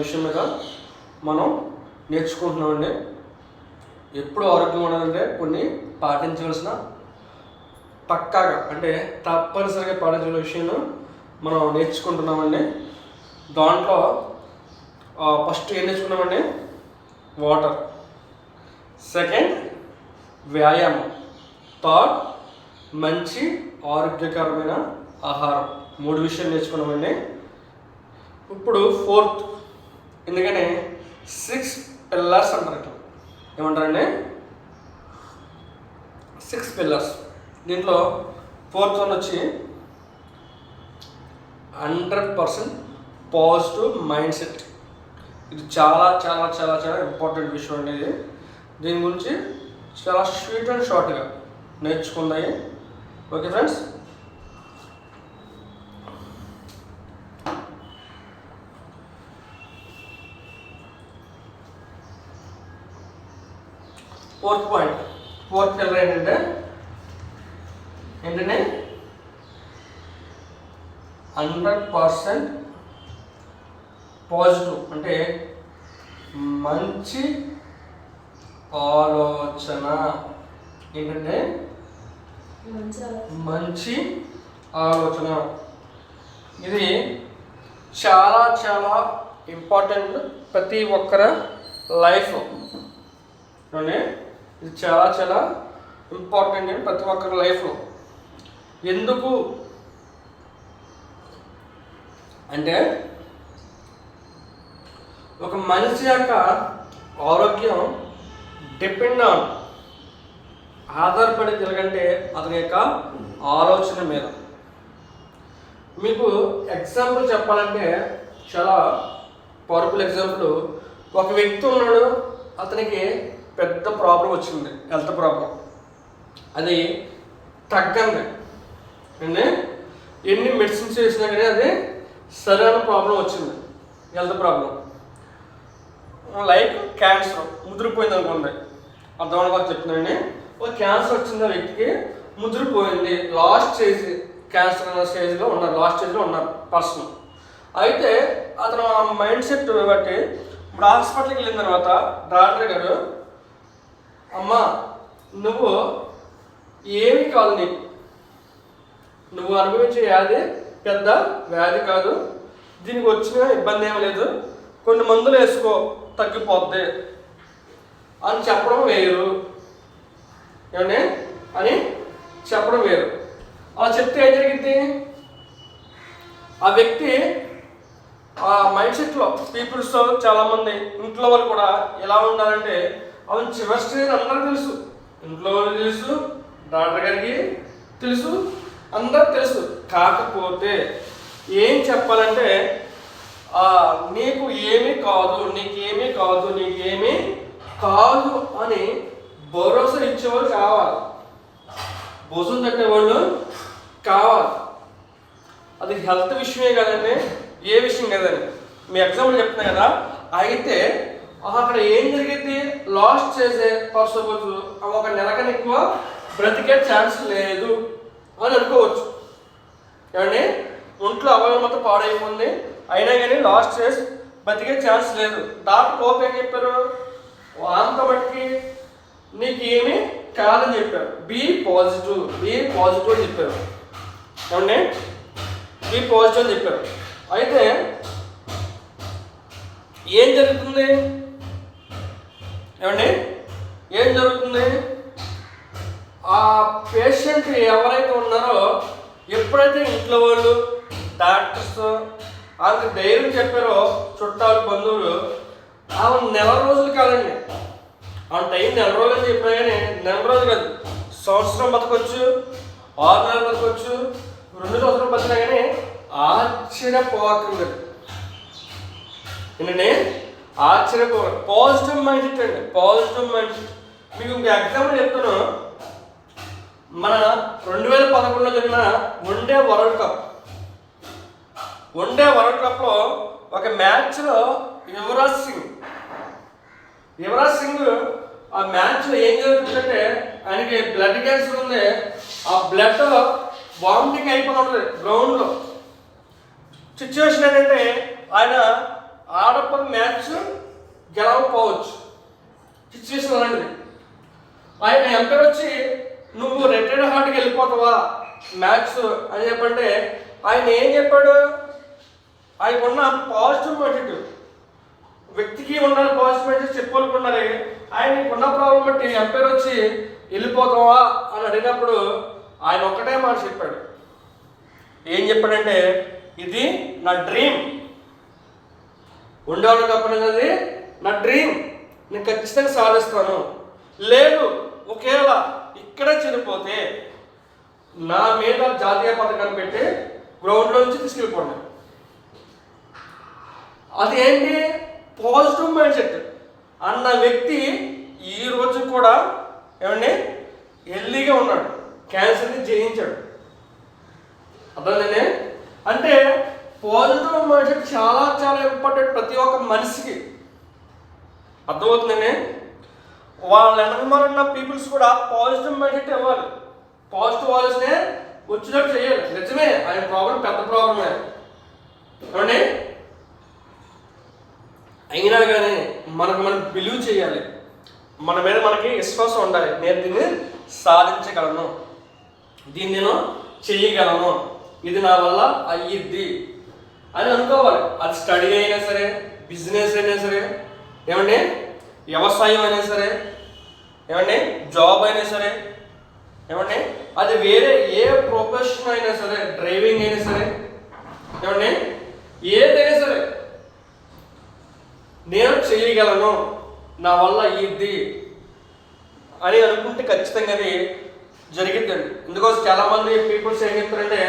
విషయం మీద మనం నేర్చుకుంటున్నామండి. ఎప్పుడు ఆరోగ్యం ఉండాలంటే కొన్ని పాటించవలసిన పక్కాగా అంటే తప్పనిసరిగా పాటించిన విషయం మనం నేర్చుకుంటున్నామండి. దాంట్లో ఫస్ట్ ఏం నేర్చుకున్నామండి? వాటర్. సెకండ్ వ్యాయామం. థర్డ్ మంచి ఆరోగ్యకరమైన ఆహారం. 3 విషయాలు నేర్చుకున్నామండి. ఇప్పుడు ఫోర్త్, ఎందుకని 6 పిల్లర్స్ అంటారు. ఏమంటారండి? 6 పిల్లర్స్. దీంట్లో ఫోర్త్ వన్ వచ్చి 100% పాజిటివ్ మైండ్ సెట్. ఇది చాలా చాలా చాలా చాలా ఇంపార్టెంట్ విషయం అనేది. దీని గురించి చాలా స్వీట్ అండ్ షార్ట్గా నేర్చుకుందాయి. Okay friends, fourth point, fourth pillar ఏంటంటే 100% పాజిటివ్ అంటే మంచి ఆలోచన. ఏంటంటే మంచి ఆలోచన. ఇది చాలా చాలా ఇంపార్టెంట్ ప్రతి ఒక్కరి లైఫ్లో. ఇది చాలా చాలా ఇంపార్టెంట్ అండి ప్రతి ఒక్కరి లైఫ్లో. ఎందుకు అంటే ఒక మనిషి యొక్క ఆరోగ్యం డిపెండ్ ఆన్ ఆధారపడేది ఎలాగంటే అతని యొక్క ఆలోచన మీద. మీకు ఎగ్జాంపుల్ చెప్పాలంటే చాలా పవర్ఫుల్ ఎగ్జాంపుల్. ఒక వ్యక్తి ఉన్నాడు, అతనికి పెద్ద ప్రాబ్లం వచ్చింది, హెల్త్ ప్రాబ్లం. అది తగ్గండి అండి. ఎన్ని మెడిసిన్స్ వేసినా కానీ అది సరైన ప్రాబ్లం వచ్చింది, హెల్త్ ప్రాబ్లం. లైక్ క్యాన్సర్ ముదిరిపోయింది అనుకోండి, అర్థమైన వాళ్ళు చెప్తున్నాండి. ఒక క్యాన్సర్ వచ్చింది, ఆ వ్యక్తికి ముదిరిపోయింది, లాస్ట్ స్టేజ్, క్యాన్సర్ అన్న స్టేజ్లో ఉన్నారు, లాస్ట్ స్టేజ్లో ఉన్నారు పర్సన్. అయితే అతను ఆ మైండ్ సెట్ బట్టి ఇప్పుడు హాస్పిటల్కి వెళ్ళిన తర్వాత డాక్టర్ గారు, అమ్మా నువ్వు ఏమీ కాదు, నువ్వు అనుభవించే వ్యాధి పెద్ద వ్యాధి కాదు, దీనికి వచ్చిన ఇబ్బంది ఏమీ లేదు, కొన్ని మందులు వేసుకో తగ్గిపోద్ది అని చెప్పడం వేరు. ఏమండి అని చెప్పడం వేరు. అలా చెప్తే ఏం జరిగింది? ఆ వ్యక్తి ఆ మైండ్ సెట్లో పీపుల్స్ చాలామంది ఇంట్లో వాళ్ళు కూడా ఎలా ఉండాలంటే, అవును చివరి స్టేజ్ అందరూ తెలుసు, ఇంట్లో వాళ్ళు తెలుసు, డాక్టర్ గారికి తెలుసు, అందరూ తెలుసు. కాకపోతే ఏం చెప్పాలంటే నీకు ఏమీ కాదు, నీకేమీ కాదు, నీకేమీ కాదు అని భరోసా ఇచ్చేవాళ్ళు కావాలి, భుజం తట్టేవాళ్ళు కావాలి. అది హెల్త్ విషయమే కదండి, ఏ విషయం కదండి. మీ ఎగ్జాంపుల్ చెప్తున్నా కదా. అయితే అక్కడ ఏం జరిగింది? లాస్ట్ చేసే పర్సపోజ్ ఒక నెలకన్నా ఎక్కువ బ్రతికే ఛాన్స్ లేదు అని అనుకోవచ్చు. ఏమండి ఒంట్లో అవయవం మొత్తం పాడైపోయింది, అయినా కానీ లాస్ట్ స్టేజ్ బతికే ఛాన్స్ లేదు. డాక్టర్ కోపం ఏం చెప్పారు? అంత మట్టికి నీకు ఏమీ కాదని చెప్పారు. బీ పాజిటివ్ అని చెప్పారు. ఏమండి బీ పాజిటివ్ అని చెప్పారు. అయితే ఏం జరుగుతుంది? ఏమండి ఏం జరుగుతుంది? ఆ పేషెంట్ ఎవరైతే ఉన్నారో, ఎప్పుడైతే ఇంట్లో వాళ్ళు డాక్టర్స్ వాళ్ళకి ధైర్యం చెప్పారో, చుట్టాలు బంధువులు, ఆమె నెల రోజులు కాదండి, ఆ టైం నెల రోజులు అని చెప్పినా కానీ నెల రోజులు కాదు, సంవత్సరం బతకొచ్చు, 6 నెలలు బతకొచ్చు, 2 సంవత్సరాలు బతికినా కానీ ఆశ్చర్యపోవక్కర్లేదు. ఏంటండి ఆశ్చర్యపోవాలి. పాజిటివ్ మైండ్ సెట్ అండి, పాజిటివ్ మైండ్ సెట్. మీకు ఇంకొక ఎగ్జాంపుల్ చెప్తాను. మన 2011లో జరిగిన వన్డే వరల్డ్ కప్లో ఒక మ్యాచ్లో యువరాజ్ సింగ్ ఆ మ్యాచ్లో ఏం జరుగుతుందంటే, ఆయనకి బ్లడ్ క్యాన్సర్ ఉంది. ఆ బ్లడ్ వామిటింగ్ అయిపోతుంది గ్రౌండ్లో. సిచ్యువేషన్ ఏంటంటే, ఆయన ఆడపడి మ్యాచ్ గెలవకపోవచ్చు, సిచ్యువేషన్ అలాంటిది. ఆయన ఎంపైర్ వచ్చి నువ్వు రెడ్ హార్ట్కి వెళ్ళిపోతావా మ్యాచ్ అని చెప్పంటే ఆయన ఏం చెప్పాడు? ఆయన ఉన్న పాజిటివ్ మైండ్, వ్యక్తికి ఉండాలి పాజిటివ్ మైండ్ చెప్పుకోనుకున్నారే. ఆయనకు ఉన్న ప్రాబ్లం బట్టి ఎంపైర్ వచ్చి వెళ్ళిపోతావా అని అడిగినప్పుడు ఆయన ఒక్కటే మాట చెప్పాడు. ఏం చెప్పాడంటే, ఇది నా డ్రీమ్, ఉండేవాళ్ళు తప్పనిది నా డ్రీమ్, నేను ఖచ్చితంగా సాధిస్తాను. లేదు ఒకవేళ ఇక్కడే చనిపోతే నా మీద జాతీయ పథకాన్ని పెట్టి గ్రౌండ్లో నుంచి తీసుకెళ్ళిపోండి. అది ఏంటి? పాజిటివ్ మైండ్ సెట్ అన్న వ్యక్తి ఈ రోజు కూడా ఏమండి హెల్దీగా ఉన్నాడు, క్యాన్సర్ని జయించాడు. అర్థమైందండి? అంటే పాజిటివ్ మైండ్ సెట్ చాలా చాలా ఇంపార్టెంట్ ప్రతి ఒక్క మనిషికి. అర్థమవుతుందండి? వాళ్ళ వెనకమారున్న పీపుల్స్ కూడా పాజిటివ్ మైండ్ సెట్ ఇవ్వాలి, పాజిటివ్ వాయిస్నే వచ్చినట్టు చేయాలి. నిజమే, ఆయన ప్రాబ్లం పెద్ద ప్రాబ్లమే ఏమండి, అయినా కానీ మనం బిలీవ్ చేయాలి, మన మీద మనకి విశ్వాసం ఉండాలి. నేను దీన్ని సాధించగలను, దీన్ని నేను చేయగలను, ఇది నా వల్ల అయ్యిద్ది అని అనుకోవాలి. అది స్టడీ అయినా సరే, బిజినెస్ అయినా సరే, ఏమండి వ్యవసాయం అయినా సరే, ఏమండి జాబ్ అయినా సరే, ఏమండి అది వేరే ఏ ప్రొఫెషన్ అయినా సరే, డ్రైవింగ్ అయినా సరే, ఏమండి ఏదైనా సరే నేను చేయగలను, నా వల్ల అయ్యిద్ది అని అనుకుంటే ఖచ్చితంగా అది జరిగిద్దండి. ఎందుకోసం చాలామంది పీపుల్స్ ఏం చెప్తారంటే,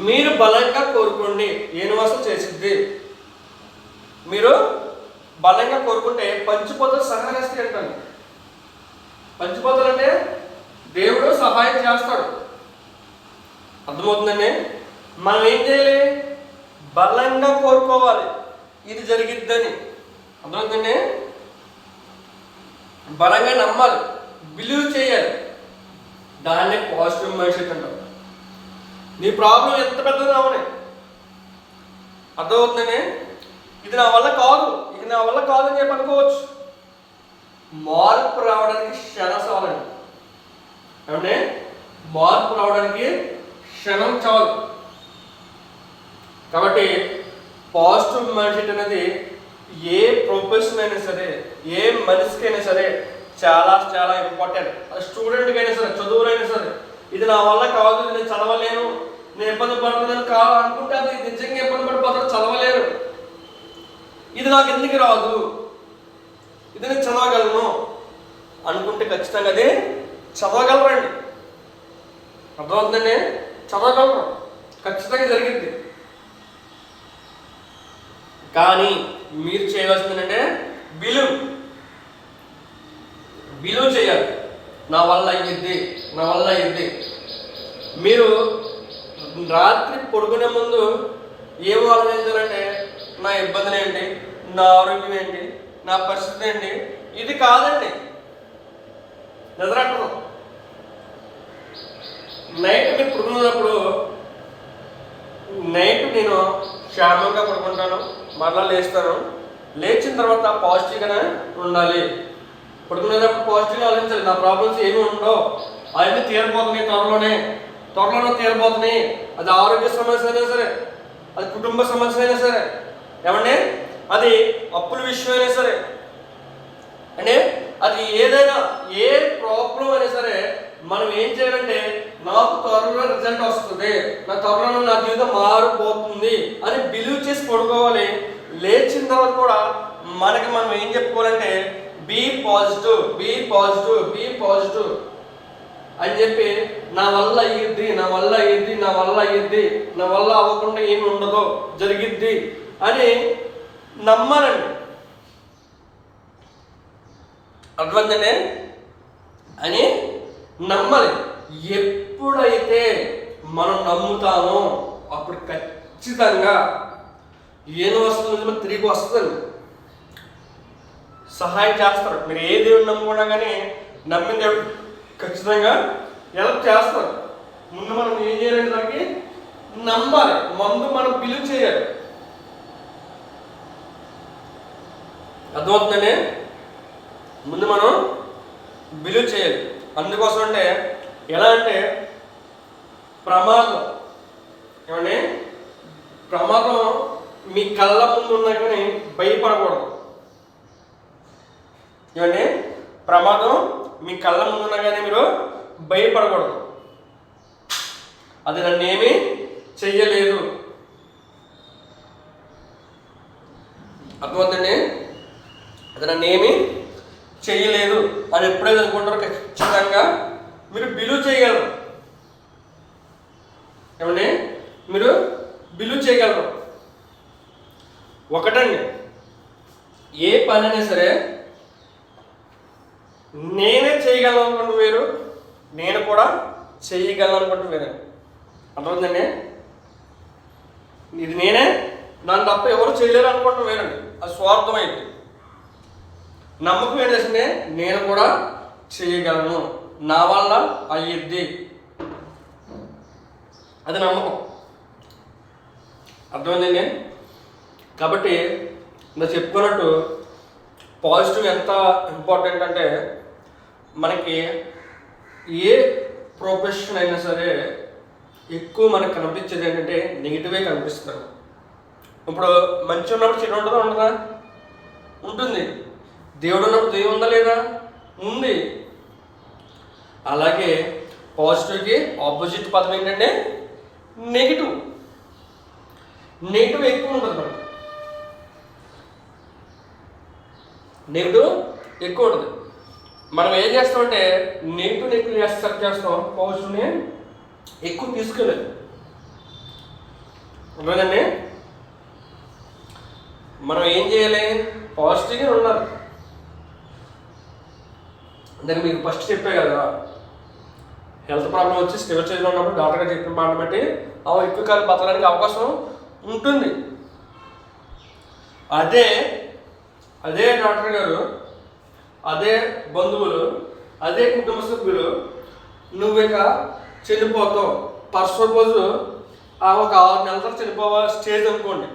మీరు బలంగా కోరుకోండి యూనివర్సల్ చేసిద్ది, మీరు బలంగా కోరుకుంటే పంచిపోతలు సహాయస్తాయి అంటాను. పంచిపోతలు అంటే దేవుడు సహాయం చేస్తాడు. అర్థమవుతుందండి? మనం ఏం చేయాలి? బలంగా కోరుకోవాలి, ఇది జరిగిద్దని. అర్థమవుతుందండి? బలంగా నమ్మాలి, బిలీవ్ చేయాలి, దాన్నే పాజిటివ్ మైండ్ సెట్ అంటారు. నీ ప్రాబ్లం ఎంత పెద్దగా అవనే, అర్థమవుతుందండి? ఇది నా వల్ల కాదు, ఇది నా వల్ల కాదు అని చెప్పి అనుకోవచ్చు. మార్పు రావడానికి క్షణం చాలండి. ఏమంటే మార్పు రావడానికి క్షణం చాలు. కాబట్టి పాజిటివ్ మైండ్ సెట్ అనేది ఏ ప్రొఫెషన్ అయినా సరే, ఏ మనిషికైనా సరే చాలా చాలా ఇంపార్టెంట్. అది స్టూడెంట్కి అయినా సరే, చదువులైనా సరే, ఇది నా వల్ల కాదు, నేను చదవలేను, నేను ఇబ్బంది పడుతున్నాను కాదు అనుకుంటే అది నిజంగా ఇబ్బంది పడిపోతాడు, చదవలేరు. ఇది నాకు ఎందుకు రాదు, ఇది నేను చదవగలను అనుకుంటే ఖచ్చితంగా అది చదవగలరండి. అర్థమవుతుందండి? చదవగలరు, ఖచ్చితంగా జరిగింది. కానీ మీరు చేయవలసిందంటే బిలీవ్ చేయాలి, నా వల్ల అయ్యిద్ది, నా వల్ల అయ్యిద్ది. మీరు రాత్రి పడుకునే ముందు ఏం ఆలోచించాలంటే, నా ఇబ్బందులు ఏంటి, నా ఆరోగ్యం ఏంటి, నా పరిస్థితి ఏంటి, ఇది కాదండి. నిద్రట్టదు. నైట్ మీరు పడుకున్నప్పుడు, నైట్ నేను క్షేమంగా పడుకుంటాను, మరలా లేస్తాను, లేచిన తర్వాత పాజిటివ్గానే ఉండాలి. పడుకునేటప్పుడు పాజిటివ్గా ఆలోచించాలి, నా ప్రాబ్లమ్స్ ఏమి ఉండవు, అవన్నీ తీరిపోతున్నాయి, త్వరలోనే తీరిపోతున్నాయి. అది ఆరోగ్య సమస్య అయినా సరే, అది కుటుంబ సమస్య అయినా సరే, ఏమండి అది అప్పుల విషయం అయినా సరే, అంటే అది ఏదైనా ఏ ప్రాబ్లం అయినా సరే, మనం ఏం చేయాలంటే, నాకు త్వరలో రిజల్ట్ వస్తుంది, నా త్వరలో నా జీవితం మారిపోతుంది అని బిలీవ్ చేసి పడుకోవాలి. లేచిన తర్వాత కూడా మనకి మనం ఏం చెప్పుకోవాలంటే, be positive, be positive, be positive అని చెప్పి, నా వల్ల అయ్యిద్ది, నా వల్ల అయ్యిద్ది, నా వల్ల అయ్యిద్ది, నా వల్ల అవ్వకుండా ఏమి ఉండదో జరిగిద్ది అని నమ్మాలండి. అర్థమైందనే అని నమ్మాలి. ఎప్పుడైతే మనం నమ్ముతామో అప్పుడు ఖచ్చితంగా యూనివర్సల్ నుంచి తిరిగి వస్తుంది, సహాయం చేస్తారు. మీరు ఏ దేవుడు నమ్ముకున్నా కానీ నమ్మిన దేవుడు ఖచ్చితంగా హెల్ప్ చేస్తారు. ముందు మనం ఏం చేయాలంటే దానికి నమ్మాలి, ముందు మనం బిలీవ్ చేయాలి. అర్థమవుతుందండి. ముందు మనం బిలీవ్ చేయాలి. అందుకోసం అంటే ఎలా అంటే ప్రమాదం ఏమండి, ప్రమాదం మీ కళ్ళ ముందు ఉన్నా కానీ భయపడకూడదు. ఏమండి, ప్రమాదం మీ కళ్ళ ముందు ఉన్నా కానీ మీరు భయపడకూడదు. అది నన్ను ఏమీ చెయ్యలేదు. అర్థమవుతుందండి, అది నన్ను ఏమీ చెయ్యలేదు అని ఎప్పుడైతే అనుకుంటారో ఖచ్చితంగా మీరు బిలీవ్ చేయగలరు. ఏమండి, మీరు బిలీవ్ చేయగలరు. ఒకటండి, ఏ పని అయినా సరే నేనే చేయగలను అనుకుంటూ వేరు, నేను కూడా చేయగలను అనుకుంటూ వేరే. అర్థమవుతుందండి, ఇది నేనే, నన్ను తప్ప ఎవరు చేయలేరు అనుకుంటూ వేరండి. అది స్వార్థమైంది. నమ్మకం ఏంటంటే నేను కూడా చేయగలను, నా వల్ల అయ్యిద్ది, అది నమ్మకం. అర్థమైందండి. కాబట్టి నేను చెప్పుకున్నట్టు పాజిటివ్ ఎంత ఇంపార్టెంట్ అంటే మనకి ఏ ప్రొఫెషన్ అయినా సరే ఎక్కువ మనకు కనిపించేది ఏంటంటే నెగిటివే కనిపిస్తుంది. ఇప్పుడు మంచి ఉన్నప్పుడు చెడు ఉంటుందా ఉండదా? ఉంటుంది. దేవుడు ఉన్నప్పుడు దేవుడు ఉందా లేదా? ఉంది. అలాగే పాజిటివ్కి ఆపోజిట్ పదం ఏంటంటే నెగిటివ్. నెగిటివ్ ఎక్కువ ఉంటుంది మనకి, నెగిటివ్ ఎక్కువ ఉంటుంది. మనం ఏం చేస్తామంటే నెగిటివ్ యాక్సెప్ట్ చేస్తాం, పాజిటివ్ని ఎక్కువ తీసుకోలేదు. ఉండదండి. మనం ఏం చేయాలి? పాజిటివ్గా ఉండాలి. దానికి మీకు ఫస్ట్ చెప్పే కదా, హెల్త్ ప్రాబ్లం వచ్చి స్టేబుల్ స్టేజ్లో ఉన్నప్పుడు డాక్టర్ గారు చెప్పిన మాట బట్టి ఎక్కువ కాలం బతకడానికి అవకాశం ఉంటుంది. అదే డాక్టర్ గారు, అదే బంధువులు, అదే కుటుంబ సభ్యులు నువ్వు ఇక చనిపోతావు, సపోజ్ ఒక 6 నెలల తర్వాత చనిపోవా స్టేజ్ అనుకోండి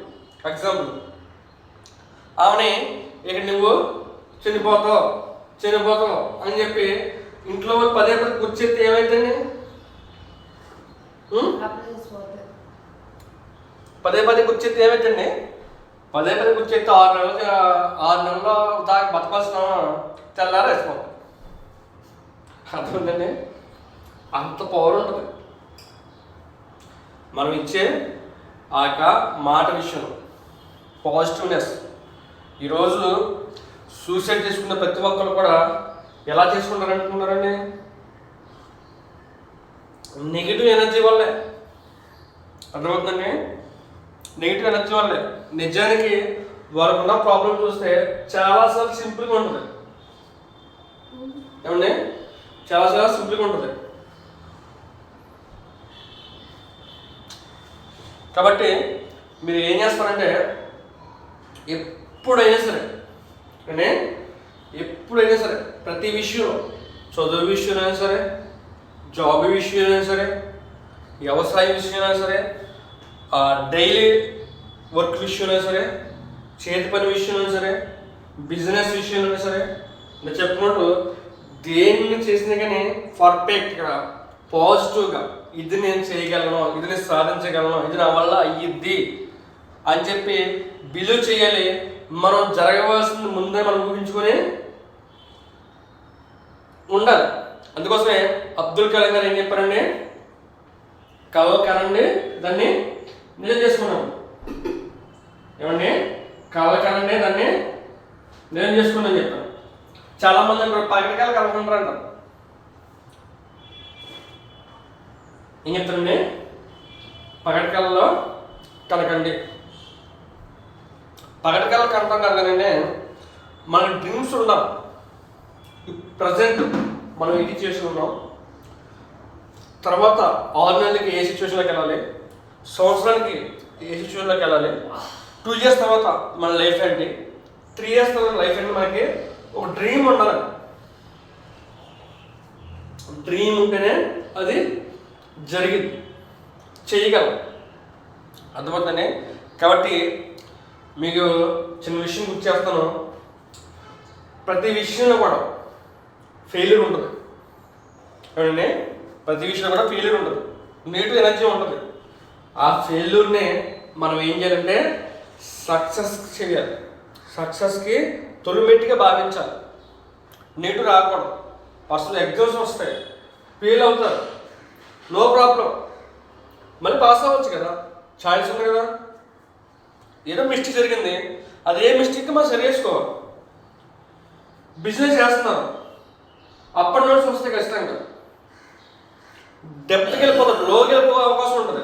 ఎగ్జాంపుల్, ఆమెని ఇక నువ్వు చనిపోతావు అని చెప్పి ఇంట్లో పదే కూర్చేస్తే ఏమైందండి? పదే కూర్చేస్తే ఏమైందండి? పదే కూర్చేస్తే 6 నెలల దాకా బతకాల్సిన తెల్లారా వేసుకోండి. అర్థమైందండి. అంత పవర్ ఉంటుంది మనం ఇచ్చే ఆ యొక్క మాట విషయం. పాజిటివ్నెస్. ఈరోజు సూసైడ్ చేసుకున్న ప్రతి ఒక్కరు కూడా ఎలా చేసుకుంటారంటున్నారండి? నెగిటివ్ ఎనర్జీ వల్లే. అర్థమవుతుందండి, నెగిటివ్ ఎనర్జీ వల్లే. నిజానికి వాళ్ళకు ఉన్న ప్రాబ్లం చూస్తే చాలాసార్లు సింపుల్గా ఉంటుంది. ఏమండి, చాలాసార్లు సింపుల్గా ఉంటుంది. కాబట్టి మీరు ఏం చేస్తారంటే ఎప్పుడైనా సరే ప్రతి విషయంలో, చదువు విషయంలో సరే, జాబ్ విషయంలో సరే, వ్యవసాయ విషయంలో సరే, డైలీ వర్క్ విషయంలో సరే, చేతి పని విషయంలో సరే, బిజినెస్ విషయంలో సరే, నేను చెప్పినట్టు దేన్ని చేసినా కానీ పర్ఫెక్ట్గా పాజిటివ్గా ఇది నేను చేయగలను, ఇది నేను సాధించగలను, ఇది నా వల్ల అయ్యిద్ది అని చెప్పి బిలీవ్ చేయాలి. మనం జరగవలసింది ముందే మనం ఊహించుకొని ఉండాలి. అందుకోసమే అబ్దుల్ కలాం గారు ఏం చెప్పారండి? కలలు కనండి, దాన్ని నిజం చేసుకున్నాం. ఏమండి, కలలు కనండి, దాన్ని నిజం చేసుకున్నాం చెప్పాను. చాలామంది అంటారు పగటికాలు కలకుంటారు అంటారు. ఏం చెప్తారండి? పగటికాలలో కలకండి. పగటికాలలో కనటం కాదు కదండి, మన డ్రీమ్స్ ఉన్నాం. ప్రజెంట్ మనం ఇది చేసి ఉన్నాం. తర్వాత 6 నెలలకి ఏ సిచ్యువేషన్లోకి వెళ్ళాలి, సంవత్సరానికి ఏ సిచ్యువేషన్లోకి వెళ్ళాలి, 2 years తర్వాత మన లైఫ్ ఏంటి, 3 years తర్వాత లైఫ్ ఏంటి, మనకి ఒక డ్రీమ్ ఉండాలి. డ్రీమ్ ఉంటేనే అది జరిగింది, చేయగలం. అర్థమవుతుందండి. కాబట్టి మీకు చిన్న విషయం గుర్తు చేస్తాను. ప్రతి విషయంలో కూడా ఫెయిల్యూర్ ఉంటుంది. ఏమండి, ప్రతి విషయంలో కూడా ఫెయిల్యూర్ ఉంటుంది, నెగిటివ్ ఎనర్జీ ఉంటుంది. ఆ ఫెయిల్యూర్ని మనం ఏం చేయాలంటే సక్సెస్ చేయాలి. సక్సెస్కి తొలిమెట్టిగా భావించాలి. నెగిటివ్ రాకూడదు. అసలు ఎగ్జామ్స్ వస్తాయి, ఫెయిల్ అవుతారు, నో ప్రాబ్లం, మళ్ళీ పాస్ అవ్వచ్చు కదా, ఛాయిస్ ఉంది కదా. ఏదో మిస్టేక్ జరిగింది, అదే మిస్టేక్ మనం సరి చేసుకోవాలి. బిజినెస్ చేస్తున్నాం, అప్ అండ్ డౌన్స్ వస్తే ఖచ్చితంగా డెప్త్కి వెళ్ళిపోతాడు, లోకి వెళ్ళిపోయే అవకాశం ఉంటుంది.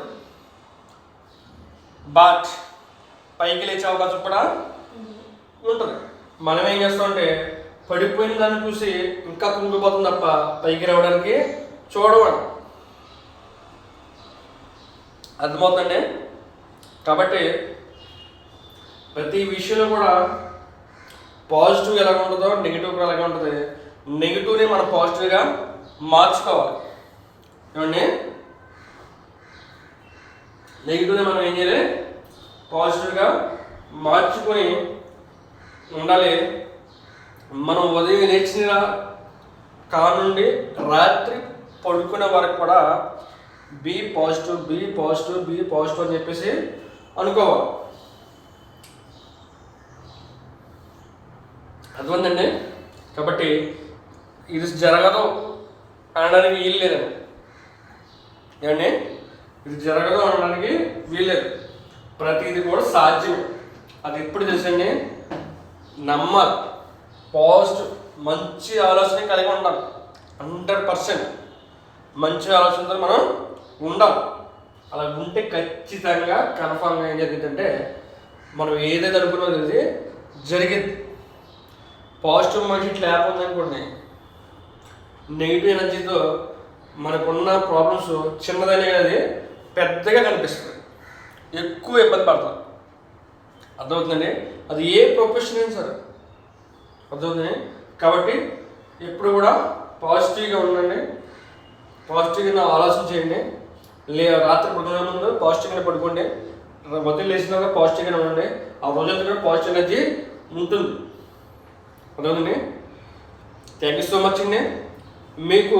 బట్ పైకి లేచే అవకాశం కూడా ఉంటుంది. మనం ఏం చేస్తామంటే పడిపోయిన దాన్ని చూసి ఇంకా కుంగిపోతుంది తప్ప పైకి రావడానికి చూడవాలి. అర్థమవుతుందండి. కాబట్టి ప్రతి విషయంలో కూడా పాజిటివ్ ఎలా ఉంటుందో నెగిటివ్ కూడా అలాగే ఉంటుంది. నెగిటివ్ని మనం పాజిటివ్గా మార్చుకోవాలి. ఏమండి, నెగిటివ్ని మనం ఏం చేయాలి, పాజిటివ్గా మార్చుకొని ఉండాలి. మనం ఉదయం లేచిన కానుండి రాత్రి పడుకునే వరకు కూడా be positive, be positive, be positive అని చెప్పేసి అనుకోవాలి. అర్థమైందండి. కాబట్టి ఇది జరగదు అనడానికి వీలు లేదండి. ఏమండి, ఇది జరగదు అనడానికి వీల్లేదు. ప్రతిదీ కూడా సాధ్యం. అది ఎప్పుడు తెలుసండి, నమ్మాలి. పాజిటివ్ మంచి ఆలోచన కలిగి ఉండాలి. 100% మంచి ఆలోచనతో మనం ఉండాలి. అలా ఉంటే ఖచ్చితంగా కన్ఫామ్గా ఏం జరిగిందంటే మనం ఏదైతే అనుకున్నది అది జరిగింది. పాజిటివ్ మైండ్ సెట్ లేకపోతే అనుకోండి, నెగిటివ్ ఎనర్జీతో మనకున్న ప్రాబ్లమ్స్ చిన్నదనే అది పెద్దగా కనిపిస్తుంది, ఎక్కువ ఇబ్బంది పడతాం. అర్థమవుతుందండి. అది ఏ ప్రొఫెషన్ అయినా సరే అర్థమవుతుంది. కాబట్టి ఎప్పుడు కూడా పాజిటివ్గా ఉండండి, పాజిటివ్గా ఆలోచన చేయండి. రాత్రి పడుకునే ముందు పాజిటివ్గానే పడుకోండి, ఉదయం లేచినాక పాజిటివ్గానే ఉండండి. ఆ రోజంతా కూడా పాజిటివ్ ఎనర్జీ ఉంటుంది. అర్థమవుతుంది. థ్యాంక్ యూ సో మచ్ అండి. మీకు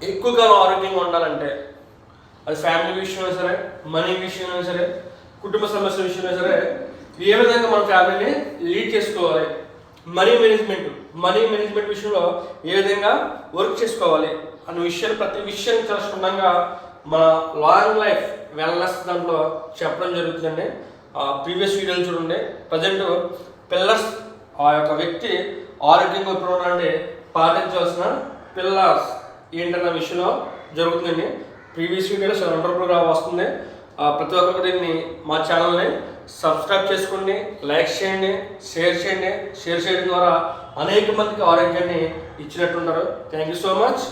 ఎక్కువగా ఆరోగ్యంగా ఉండాలంటే అది ఫ్యామిలీ విషయంలో సరే, మనీ విషయంలో సరే, కుటుంబ సమస్యల విషయంలో సరే, ఏ విధంగా మన ఫ్యామిలీని లీడ్ చేసుకోవాలి, మనీ మేనేజ్మెంట్ విషయంలో ఏ విధంగా వర్క్ చేసుకోవాలి అన్న విషయాలు ప్రతి విషయాన్ని చాలా క్షుణ్ణంగా మన లాంగ్ లైఫ్ వెల్నెస్ దాంట్లో చెప్పడం జరుగుతుందండి. ప్రీవియస్ వీడియోలు చూడండి. ప్రజెంట్ పిల్లర్స్, ఆ యొక్క వ్యక్తి ఆరోగ్యంగా ఎప్పుడు ఉండాలంటే పాటించవలసిన పిల్లర్స్ ఏంటన్న విషయంలో జరుగుతుందండి. ప్రీవియస్ వీడియోలో చాలా వండర్ఫుల్గా వస్తుంది. ప్రతి ఒక్కరు దీన్ని మా ఛానల్ని సబ్స్క్రైబ్ చేసుకోండి, లైక్ చేయండి, షేర్ చేయండి. షేర్ చేయడం ద్వారా అనేక మందికి ఆరోగ్యాన్ని ఇచ్చినట్టున్నారు. Thank you so much.